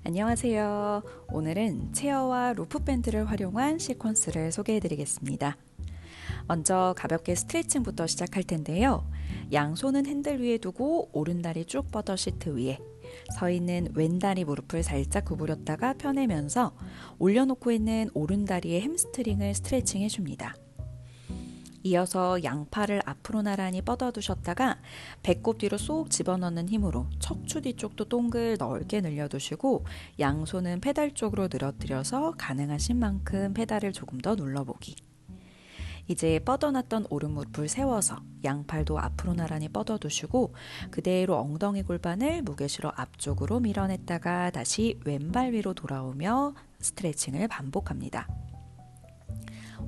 안녕하세요. 오늘은 체어와 루프 밴드를 활용한 시퀀스를 소개해 드리겠습니다. 먼저 가볍게 스트레칭부터 시작할 텐데요. 양손은 핸들 위에 두고 오른다리 쭉 뻗어 시트 위에, 서 있는 왼다리 무릎을 살짝 구부렸다가 펴내면서 올려놓고 있는 오른다리의 햄스트링을 스트레칭 해줍니다. 이어서 양팔을 앞으로 나란히 뻗어두셨다가 배꼽 뒤로 쏙 집어넣는 힘으로 척추 뒤쪽도 동글 넓게 늘려두시고 양손은 페달 쪽으로 늘어뜨려서 가능하신 만큼 페달을 조금 더 눌러보기. 이제 뻗어놨던 오른 무릎을 세워서 양팔도 앞으로 나란히 뻗어두시고 그대로 엉덩이 골반을 무게실어 앞쪽으로 밀어냈다가 다시 왼발 위로 돌아오며 스트레칭을 반복합니다.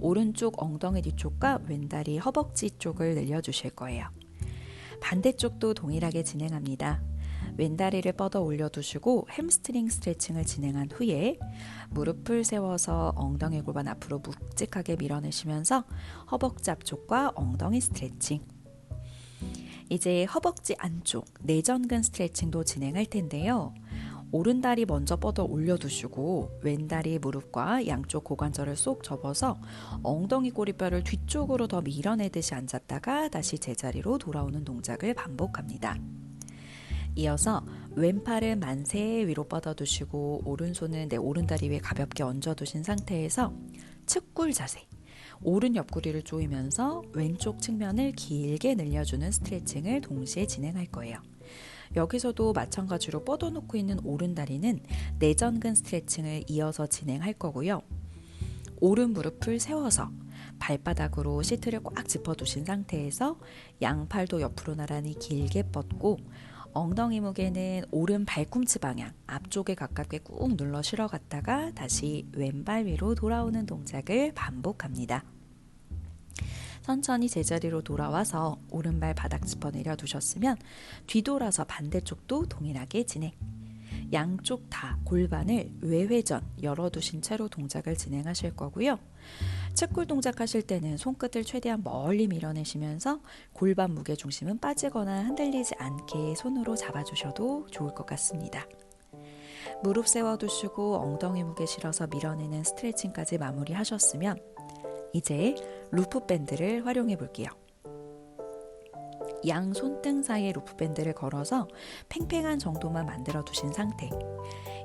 오른쪽 엉덩이 뒤쪽과 왼다리 허벅지 쪽을 늘려주실 거예요. 반대쪽도 동일하게 진행합니다. 왼다리를 뻗어 올려두시고 햄스트링 스트레칭을 진행한 후에 무릎을 세워서 엉덩이 골반 앞으로 묵직하게 밀어내시면서 허벅지 앞쪽과 엉덩이 스트레칭. 이제 허벅지 안쪽 내전근 스트레칭도 진행할 텐데요. 오른다리 먼저 뻗어 올려두시고 왼다리 무릎과 양쪽 고관절을 쏙 접어서 엉덩이 꼬리뼈를 뒤쪽으로 더 밀어내듯이 앉았다가 다시 제자리로 돌아오는 동작을 반복합니다. 이어서 왼팔은 만세 위로 뻗어두시고 오른손은 오른다리 위에 가볍게 얹어두신 상태에서 측굴 자세, 오른 옆구리를 조이면서 왼쪽 측면을 길게 늘려주는 스트레칭을 동시에 진행할 거예요. 여기서도 마찬가지로 뻗어놓고 있는 오른다리는 내전근 스트레칭을 이어서 진행할 거고요. 오른 무릎을 세워서 발바닥으로 시트를 꽉 짚어두신 상태에서 양팔도 옆으로 나란히 길게 뻗고 엉덩이 무게는 오른 발꿈치 방향 앞쪽에 가깝게 꾹 눌러 실어갔다가 다시 왼발 위로 돌아오는 동작을 반복합니다. 천천히 제자리로 돌아와서 오른발 바닥 짚어 내려두셨으면 뒤돌아서 반대쪽도 동일하게 진행. 양쪽 다 골반을 외회전 열어두신 채로 동작을 진행하실 거고요. 측굴 동작 하실 때는 손끝을 최대한 멀리 밀어내시면서 골반 무게중심은 빠지거나 흔들리지 않게 손으로 잡아주셔도 좋을 것 같습니다. 무릎 세워두시고 엉덩이 무게 실어서 밀어내는 스트레칭까지 마무리하셨으면 이제 루프 밴드를 활용해 볼게요. 양 손등 사이에 루프 밴드를 걸어서 팽팽한 정도만 만들어 두신 상태.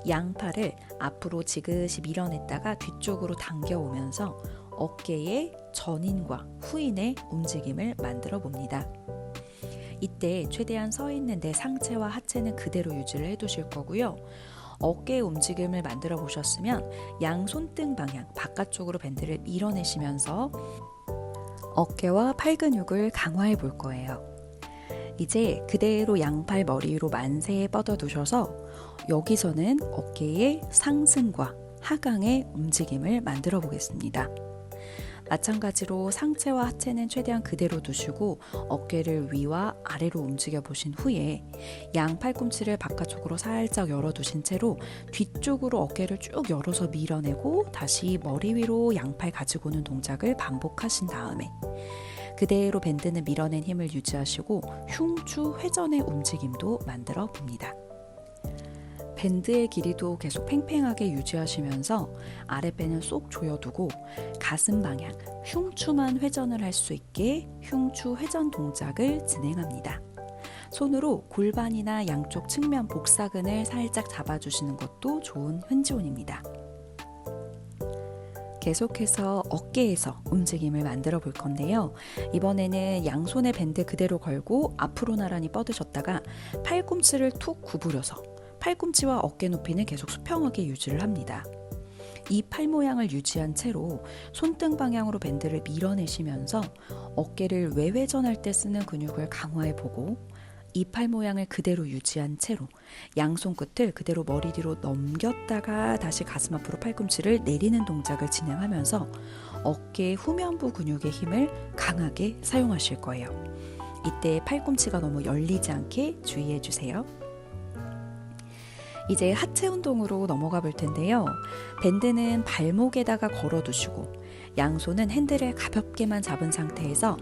양팔을 앞으로 지그시 밀어냈다가 뒤쪽으로 당겨오면서 어깨의 전인과 후인의 움직임을 만들어 봅니다. 이때 최대한 서 있는 내 상체와 하체는 그대로 유지를 해두실 거고요. 어깨의 움직임을 만들어 보셨으면 양 손등 방향 바깥쪽으로 밴드를 밀어내시면서 어깨와 팔 근육을 강화해 볼 거예요. 이제 그대로 양팔 머리 위로 만세에 뻗어 두셔서 여기서는 어깨의 상승과 하강의 움직임을 만들어 보겠습니다. 마찬가지로 상체와 하체는 최대한 그대로 두시고 어깨를 위와 아래로 움직여 보신 후에 양 팔꿈치를 바깥쪽으로 살짝 열어두신 채로 뒤쪽으로 어깨를 쭉 열어서 밀어내고 다시 머리 위로 양팔 가지고 오는 동작을 반복하신 다음에 그대로 밴드는 밀어낸 힘을 유지하시고 흉추 회전의 움직임도 만들어 봅니다. 밴드의 길이도 계속 팽팽하게 유지하시면서 아랫배는 쏙 조여두고 가슴 방향 흉추만 회전을 할 수 있게 흉추 회전 동작을 진행합니다. 손으로 골반이나 양쪽 측면 복사근을 살짝 잡아주시는 것도 좋은 흔지원입니다. 계속해서 어깨에서 움직임을 만들어 볼 건데요. 이번에는 양손의 밴드 그대로 걸고 앞으로 나란히 뻗으셨다가 팔꿈치를 툭 구부려서 팔꿈치와 어깨 높이는 계속 수평하게 유지를 합니다. 이 팔 모양을 유지한 채로 손등 방향으로 밴드를 밀어내시면서 어깨를 외회전할 때 쓰는 근육을 강화해보고 이 팔 모양을 그대로 유지한 채로 양손 끝을 그대로 머리 뒤로 넘겼다가 다시 가슴 앞으로 팔꿈치를 내리는 동작을 진행하면서 어깨 후면부 근육의 힘을 강하게 사용하실 거예요. 이때 팔꿈치가 너무 열리지 않게 주의해 주세요. 이제 하체 운동으로 넘어가 볼 텐데요. 밴드는 발목에다가 걸어두시고 양손은 핸들을 가볍게만 잡은 상태에서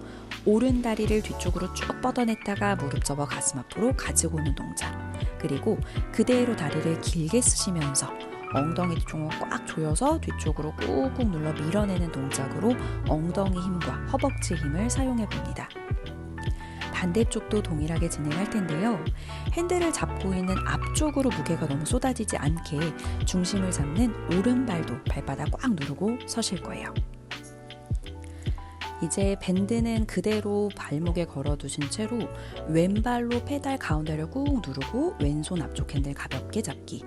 오른 다리를 뒤쪽으로 쭉 뻗어냈다가 무릎 접어 가슴 앞으로 가지고 오는 동작. 그리고 그대로 다리를 길게 쓰시면서 엉덩이 뒤쪽을 꽉 조여서 뒤쪽으로 꾹꾹 눌러 밀어내는 동작으로 엉덩이 힘과 허벅지 힘을 사용해 봅니다. 반대쪽도 동일하게 진행할 텐데요. 핸들을 잡고 있는 앞쪽으로 무게가 너무 쏟아지지 않게 중심을 잡는 오른발도 발바닥 꽉 누르고 서실 거예요. 이제 밴드는 그대로 발목에 걸어두신 채로 왼발로 페달 가운데를 꾹 누르고 왼손 앞쪽 핸들 가볍게 잡기.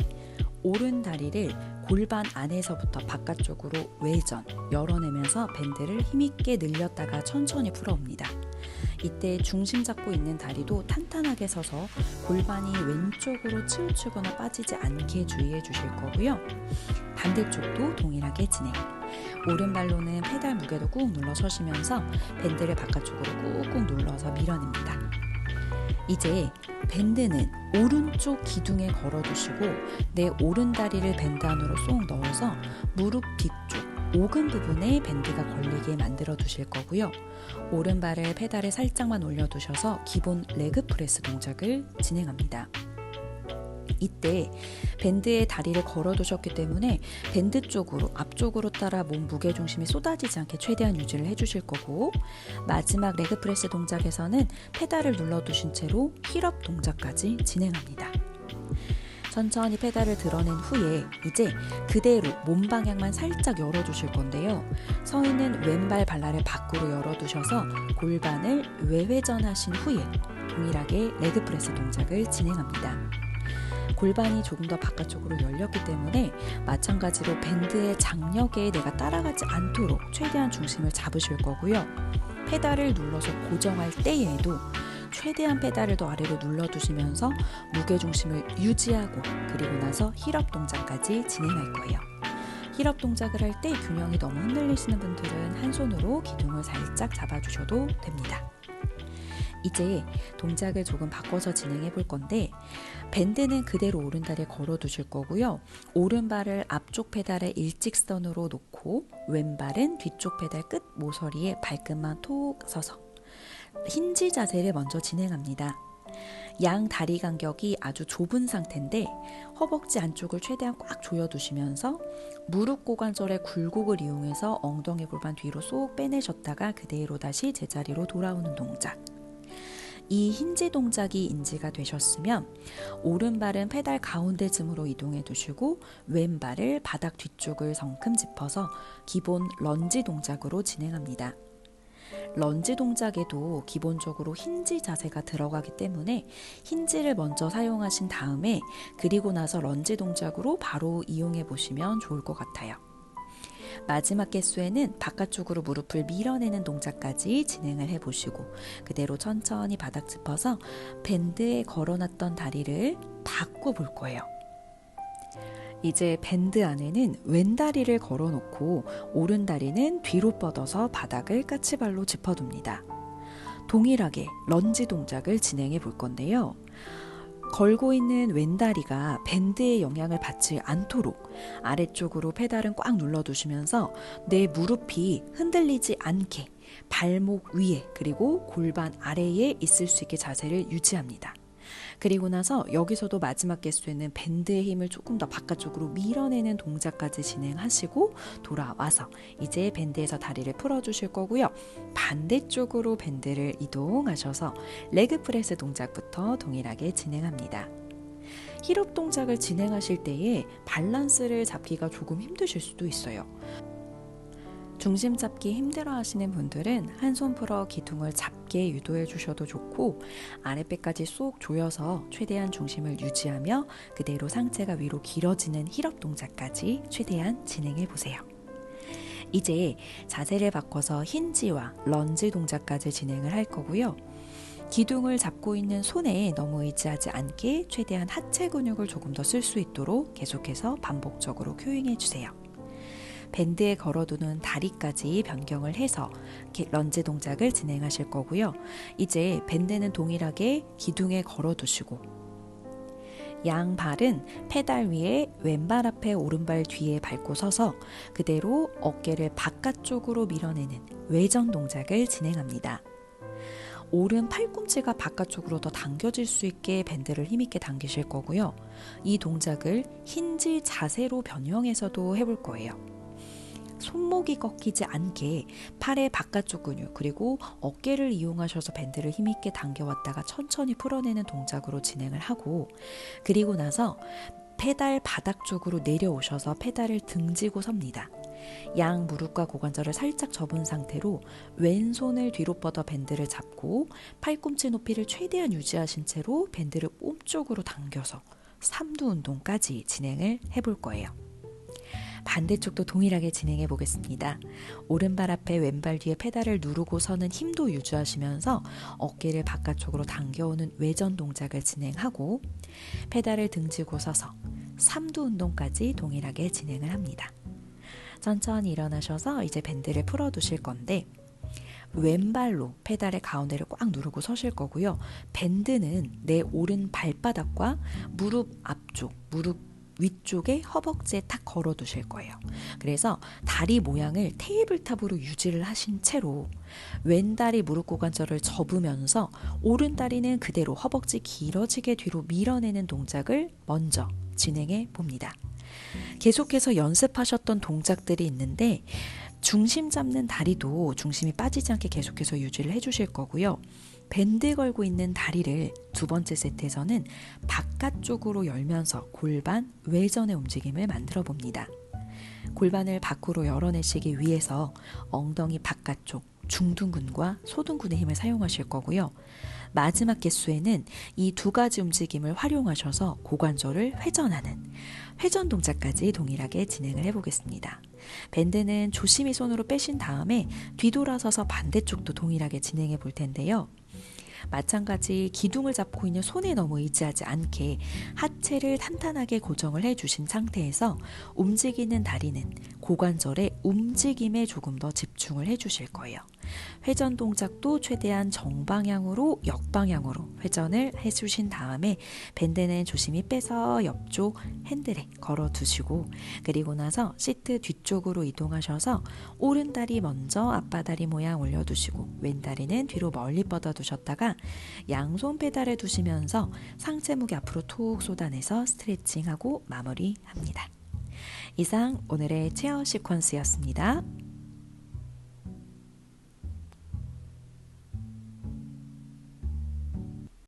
오른 다리를 골반 안에서부터 바깥쪽으로 외전, 열어내면서 밴드를 힘있게 늘렸다가 천천히 풀어옵니다. 이때 중심 잡고 있는 다리도 탄탄하게 서서 골반이 왼쪽으로 치우치거나 빠지지 않게 주의해 주실 거고요. 반대쪽도 동일하게 진행. 오른발로는 페달 무게도 꾹 눌러 서시면서 밴드를 바깥쪽으로 꾹꾹 눌러서 밀어냅니다. 이제 밴드는 오른쪽 기둥에 걸어두시고 내 오른다리를 밴드 안으로 쏙 넣어서 무릎 뒤쪽 오금 부분에 밴드가 걸리게 만들어 두실 거고요. 오른발을 페달에 살짝만 올려두셔서 기본 레그 프레스 동작을 진행합니다. 이때 밴드에 다리를 걸어두셨기 때문에 밴드 쪽으로 앞쪽으로 따라 몸 무게중심이 쏟아지지 않게 최대한 유지를 해주실 거고, 마지막 레그 프레스 동작에서는 페달을 눌러두신 채로 힐업 동작까지 진행합니다. 천천히 페달을 드러낸 후에 이제 그대로 몸 방향만 살짝 열어주실 건데요. 서 있는 왼발 발라를 밖으로 열어두셔서 골반을 외회전하신 후에 동일하게 레그 프레스 동작을 진행합니다. 골반이 조금 더 바깥쪽으로 열렸기 때문에 마찬가지로 밴드의 장력에 내가 따라가지 않도록 최대한 중심을 잡으실 거고요. 페달을 눌러서 고정할 때에도 최대한 페달을 더 아래로 눌러두시면서 무게중심을 유지하고 그리고 나서 힐업 동작까지 진행할 거예요. 힐업 동작을 할 때 균형이 너무 흔들리시는 분들은 한 손으로 기둥을 살짝 잡아주셔도 됩니다. 이제 동작을 조금 바꿔서 진행해 볼 건데, 밴드는 그대로 오른다리에 걸어 두실 거고요. 오른발을 앞쪽 페달에 일직선으로 놓고 왼발은 뒤쪽 페달 끝 모서리에 발끝만 톡 서서 힌지 자세를 먼저 진행합니다. 양 다리 간격이 아주 좁은 상태인데 허벅지 안쪽을 최대한 꽉 조여두시면서 무릎 고관절의 굴곡을 이용해서 엉덩이 골반 뒤로 쏙 빼내셨다가 그대로 다시 제자리로 돌아오는 동작. 이 힌지 동작이 인지가 되셨으면 오른발은 페달 가운데쯤으로 이동해 두시고 왼발을 바닥 뒤쪽을 성큼 짚어서 기본 런지 동작으로 진행합니다. 런지 동작에도 기본적으로 힌지 자세가 들어가기 때문에 힌지를 먼저 사용하신 다음에 그리고 나서 런지 동작으로 바로 이용해 보시면 좋을 것 같아요. 마지막 개수에는 바깥쪽으로 무릎을 밀어내는 동작까지 진행을 해보시고 그대로 천천히 바닥 짚어서 밴드에 걸어놨던 다리를 바꿔볼 거예요. 이제 밴드 안에는 왼다리를 걸어놓고 오른다리는 뒤로 뻗어서 바닥을 까치발로 짚어둡니다. 동일하게 런지 동작을 진행해 볼 건데요. 걸고 있는 왼다리가 밴드의 영향을 받지 않도록 아래쪽으로 페달은 꽉 눌러두시면서 내 무릎이 흔들리지 않게 발목 위에 그리고 골반 아래에 있을 수 있게 자세를 유지합니다. 그리고 나서 여기서도 마지막 개수에는 밴드의 힘을 조금 더 바깥쪽으로 밀어내는 동작까지 진행하시고 돌아와서 이제 밴드에서 다리를 풀어주실 거고요. 반대쪽으로 밴드를 이동하셔서 레그 프레스 동작부터 동일하게 진행합니다. 힐업 동작을 진행하실 때에 밸런스를 잡기가 조금 힘드실 수도 있어요. 중심 잡기 힘들어 하시는 분들은 한 손 풀어 기둥을 잡게 유도해 주셔도 좋고 아랫배까지 쏙 조여서 최대한 중심을 유지하며 그대로 상체가 위로 길어지는 힐업 동작까지 최대한 진행해 보세요. 이제 자세를 바꿔서 힌지와 런지 동작까지 진행을 할 거고요. 기둥을 잡고 있는 손에 너무 의지하지 않게 최대한 하체 근육을 조금 더 쓸 수 있도록 계속해서 반복적으로 큐잉해 주세요. 밴드에 걸어두는 다리까지 변경을 해서 런지 동작을 진행하실 거고요. 이제 밴드는 동일하게 기둥에 걸어두시고 양 발은 페달 위에 왼발 앞에 오른발 뒤에 밟고 서서 그대로 어깨를 바깥쪽으로 밀어내는 외전 동작을 진행합니다. 오른 팔꿈치가 바깥쪽으로 더 당겨질 수 있게 밴드를 힘있게 당기실 거고요. 이 동작을 힌지 자세로 변형해서도 해볼 거예요. 손목이 꺾이지 않게 팔의 바깥쪽 근육 그리고 어깨를 이용하셔서 밴드를 힘있게 당겨왔다가 천천히 풀어내는 동작으로 진행을 하고, 그리고 나서 페달 바닥 쪽으로 내려오셔서 페달을 등지고 섭니다. 양 무릎과 고관절을 살짝 접은 상태로 왼손을 뒤로 뻗어 밴드를 잡고 팔꿈치 높이를 최대한 유지하신 채로 밴드를 몸쪽으로 당겨서 삼두 운동까지 진행을 해볼 거예요. 반대쪽도 동일하게 진행해 보겠습니다. 오른발 앞에 왼발 뒤에 페달을 누르고 서는 힘도 유지하시면서 어깨를 바깥쪽으로 당겨오는 외전 동작을 진행하고, 페달을 등지고 서서 삼두 운동까지 동일하게 진행을 합니다. 천천히 일어나셔서 이제 밴드를 풀어두실 건데, 왼발로 페달의 가운데를 꽉 누르고 서실 거고요. 밴드는 내 오른 발바닥과 무릎 앞쪽, 무릎 위쪽에 허벅지에 탁 걸어 두실 거예요. 그래서 다리 모양을 테이블탑으로 유지를 하신 채로 왼다리 무릎 고관절을 접으면서 오른다리는 그대로 허벅지 길어지게 뒤로 밀어내는 동작을 먼저 진행해 봅니다. 계속해서 연습하셨던 동작들이 있는데 중심 잡는 다리도 중심이 빠지지 않게 계속해서 유지를 해주실 거고요. 밴드 걸고 있는 다리를 두 번째 세트에서는 바깥쪽으로 열면서 골반 외전의 움직임을 만들어 봅니다. 골반을 밖으로 열어내시기 위해서 엉덩이 바깥쪽 중둔근과 소둔근의 힘을 사용하실 거고요. 마지막 개수에는 이 두 가지 움직임을 활용하셔서 고관절을 회전하는 회전 동작까지 동일하게 진행을 해보겠습니다. 밴드는 조심히 손으로 빼신 다음에 뒤돌아서서 반대쪽도 동일하게 진행해 볼 텐데요. 마찬가지 기둥을 잡고 있는 손에 너무 의지하지 않게 하체를 탄탄하게 고정을 해주신 상태에서 움직이는 다리는 고관절의 움직임에 조금 더 집중을 해주실 거예요. 회전 동작도 최대한 정방향으로 역방향으로 회전을 해주신 다음에 밴드는 조심히 빼서 옆쪽 핸들에 걸어 두시고, 그리고 나서 시트 뒤쪽으로 이동하셔서 오른다리 먼저 앞바다리 모양 올려두시고 왼다리는 뒤로 멀리 뻗어 두셨다가 양손 페달에 두시면서 상체 무게 앞으로 툭 쏟아내서 스트레칭하고 마무리합니다. 이상 오늘의 체어 시퀀스였습니다.